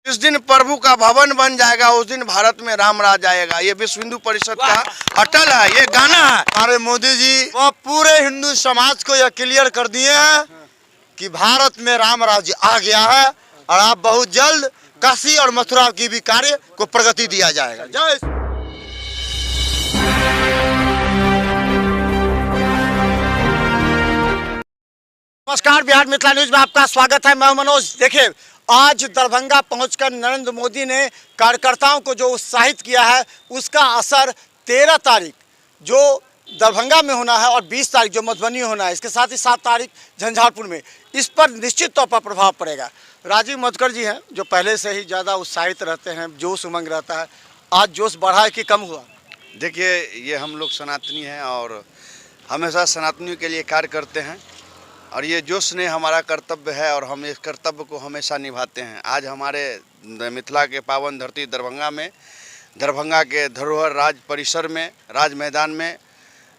जिस दिन प्रभु का भवन बन जाएगा उस दिन भारत में राम राज आएगा। ये विश्व हिंदू परिषद का अटल है, ये गाना है। हमारे मोदी जी वो पूरे हिंदू समाज को यह क्लियर कर दिए हैं कि भारत में राम राज्य आ गया है और आप बहुत जल्द काशी और मथुरा की भी कार्य को प्रगति दिया जाएगा। जय। नमस्कार, बिहार मिथिला न्यूज में आपका स्वागत है। मैं मनोज। देखिए, आज दरभंगा पहुंचकर नरेंद्र मोदी ने कार्यकर्ताओं को जो उत्साहित किया है उसका असर 13 तारीख जो दरभंगा में होना है और 20 तारीख जो मधुबनी होना है, इसके साथ ही 7 तारीख झंझारपुर में, इस पर निश्चित तौर पर प्रभाव पड़ेगा। राजीव मधुकर जी हैं जो पहले से ही ज़्यादा उत्साहित रहते हैं, जोश उमंग रहता है। आज जोश बढ़ा है कि कम हुआ? देखिए, ये हम लोग सनातनी हैं और हमेशा सनातनियों के लिए कार्य करते हैं और ये जोश ने हमारा कर्तव्य है और हम इस कर्तव्य को हमेशा निभाते हैं। आज हमारे मिथिला के पावन धरती दरभंगा में, दरभंगा के धरोहर राज परिसर में, राज मैदान में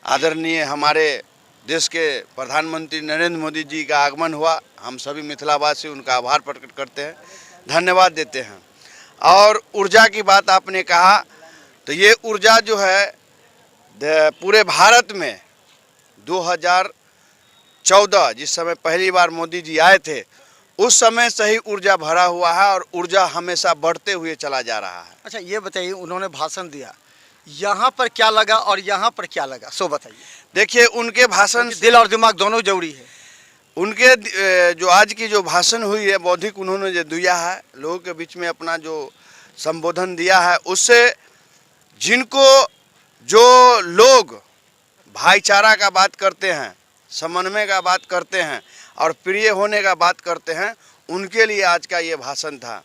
आदरणीय हमारे देश के प्रधानमंत्री नरेंद्र मोदी जी का आगमन हुआ। हम सभी मिथिलावासी उनका आभार प्रकट करते हैं, धन्यवाद देते हैं। और ऊर्जा की बात आपने कहा, तो ये ऊर्जा जो है पूरे भारत में 2014 जिस समय पहली बार मोदी जी आए थे उस समय से ही ऊर्जा भरा हुआ है और ऊर्जा हमेशा बढ़ते हुए चला जा रहा है। अच्छा, ये बताइए, उन्होंने भाषण दिया, यहाँ पर क्या लगा और यहाँ पर क्या लगा, सो बताइए। देखिए, उनके भाषण दिल और दिमाग दोनों जरूरी है। उनके जो आज की जो भाषण हुई है, बौद्धिक उन्होंने जो दिया है, लोगों के बीच में अपना जो संबोधन दिया है, उससे जिनको जो लोग भाईचारा का बात करते हैं, समन्वय का बात करते हैं और प्रिय होने का बात करते हैं, उनके लिए आज का ये भाषण था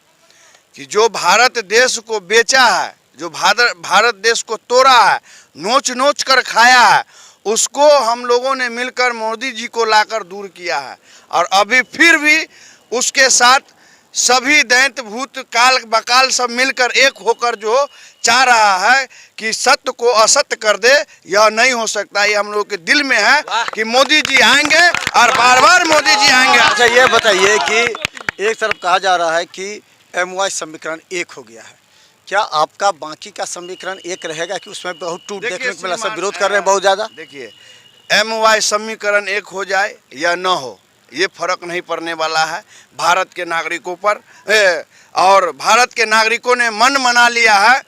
कि जो भारत देश को बेचा है, जो भारत देश को तोड़ा है, नोच नोच कर खाया है, उसको हम लोगों ने मिलकर मोदी जी को लाकर दूर किया है। और अभी फिर भी उसके साथ सभी दैत्य भूत काल बकाल सब मिलकर एक होकर जो चाह रहा है कि सत्य को असत्य कर दे, यह नहीं हो सकता। ये हम लोग के दिल में है कि मोदी जी आएंगे और बार बार मोदी जी आएंगे। अच्छा, ये बताइए कि एक तरफ कहा जा रहा है कि MOI समीकरण एक हो गया है, क्या आपका बाकी का समीकरण एक रहेगा कि उसमें बहुत टूट देखने को मिला, सब विरोध कर रहे हैं बहुत ज़्यादा? देखिए, MOI समीकरण एक हो जाए या न हो, ये फर्क नहीं पड़ने वाला है भारत के नागरिकों पर। और भारत के नागरिकों ने मन मना लिया है,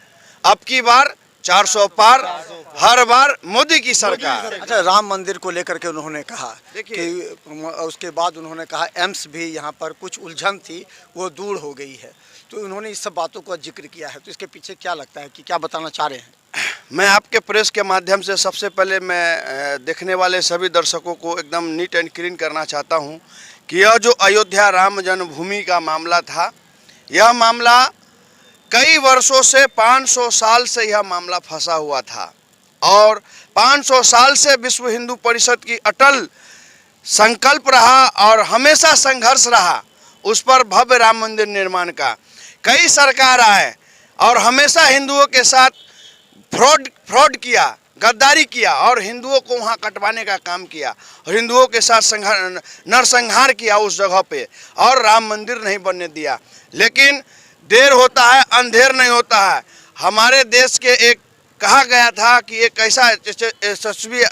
अब की बार 400 पार, हर बार मोदी की सरकार। अच्छा, राम मंदिर को लेकर के उन्होंने कहा कि उसके बाद उन्होंने कहा एम्स भी यहाँ पर कुछ उलझन थी वो दूर हो गई है, तो उन्होंने इस सब बातों का जिक्र किया है। तो इसके पीछे क्या लगता है कि क्या बताना चाह रहे हैं? मैं आपके प्रेस के माध्यम से सबसे पहले मैं देखने वाले सभी दर्शकों को एकदम नीट एंड क्लीन करना चाहता हूं कि यह जो अयोध्या राम जन्मभूमि का मामला था, यह मामला कई वर्षों से 500 साल से यह मामला फंसा हुआ था और 500 साल से विश्व हिंदू परिषद की अटल संकल्प रहा और हमेशा संघर्ष रहा उस पर भव्य राम मंदिर निर्माण का। कई सरकार आए और हमेशा हिंदुओं के साथ फ्रॉड किया, गद्दारी किया और हिंदुओं को वहाँ कटवाने का काम किया और हिंदुओं के साथ नरसंहार किया उस जगह पे और राम मंदिर नहीं बनने दिया। लेकिन देर होता है, अंधेर नहीं होता है। हमारे देश के एक कहा गया था कि एक ऐसा यशस्वी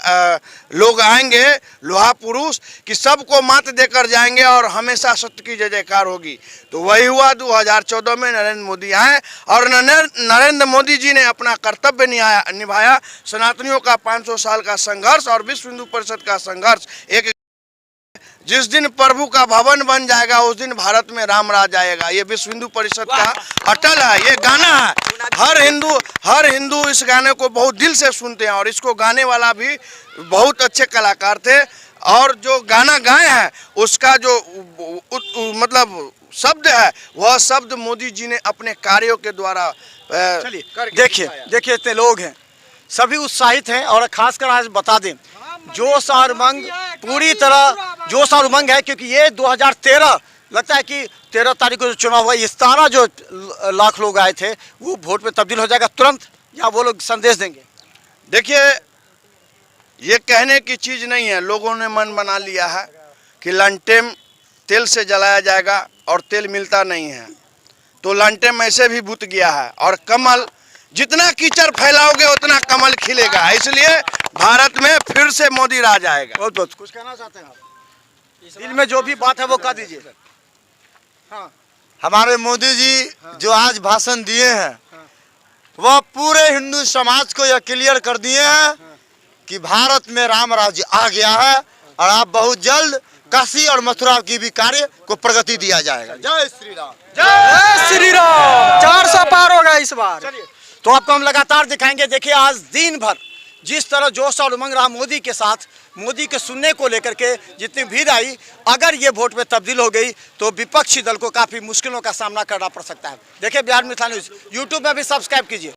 लोग आएंगे, लोहा पुरुष, कि सबको मात देकर जाएंगे और हमेशा सत्य की जय जयकार होगी। तो वही हुआ। 2014 में नरेंद्र मोदी आए और नरेंद्र मोदी जी ने अपना कर्तव्य निभाया। सनातनियों का 500 साल का संघर्ष और विश्व हिंदू परिषद का संघर्ष एक, जिस दिन प्रभु का भवन बन जाएगा उस दिन भारत में राम राज आएगा। ये विश्व हिंदू परिषद का अटल है, ये गाना है। हर हिंदू इस गाने को बहुत दिल से सुनते हैं और इसको गाने वाला भी बहुत अच्छे कलाकार थे और जो गाना गाए हैं उसका जो मतलब शब्द है वह शब्द मोदी जी ने अपने कार्यों के द्वारा। देखिए इतने लोग हैं, सभी उत्साहित हैं और खासकर आज बता दें जोश और उमंग पूरी तरह जोश और उमंग है, क्योंकि ये 2013 लगता है कि 13 तारीख को जो चुनाव हुआ, इस 17 जो लाख लोग आए थे वो वोट में तब्दील हो जाएगा तुरंत, या वो लोग संदेश देंगे? देखिए, ये कहने की चीज़ नहीं है। लोगों ने मन बना लिया है कि लंटेन तेल से जलाया जाएगा और तेल मिलता नहीं है। तो लांटे में से भी बुत गया है। और कमल, जितना कीचड़ फैलाओगे उतना कमल खिलेगा। इसलिए भारत में फिर से मोदी राज आएगा। बहुत बहुत कुछ कहना चाहते हैं आप? दिल में जो भी बात है वो कह दीजिए। हाँ, हमारे मोदी जी जो आज भाषण दिए हैं वह पूरे हिंदू समाज को यह क्लियर कर दिए हैं कि भारत में राम राज्य आ गया है और आप बहुत जल्द काशी और मथुरा की भी कार्य को प्रगति दिया जाएगा। जय श्री राम। जय श्री राम। 400 पार होगा इस बार। चलिए, तो आपको हम लगातार दिखाएंगे। देखिए, आज दिन भर जिस तरह जोश और उमंग रहा मोदी के साथ, मोदी के सुनने को लेकर के जितनी भीड़ आई, अगर ये वोट में तब्दील हो गई तो विपक्षी दल को काफी मुश्किलों का सामना करना पड़ सकता है। देखिए बिहार मिथिला न्यूज यूट्यूब में भी सब्सक्राइब कीजिए।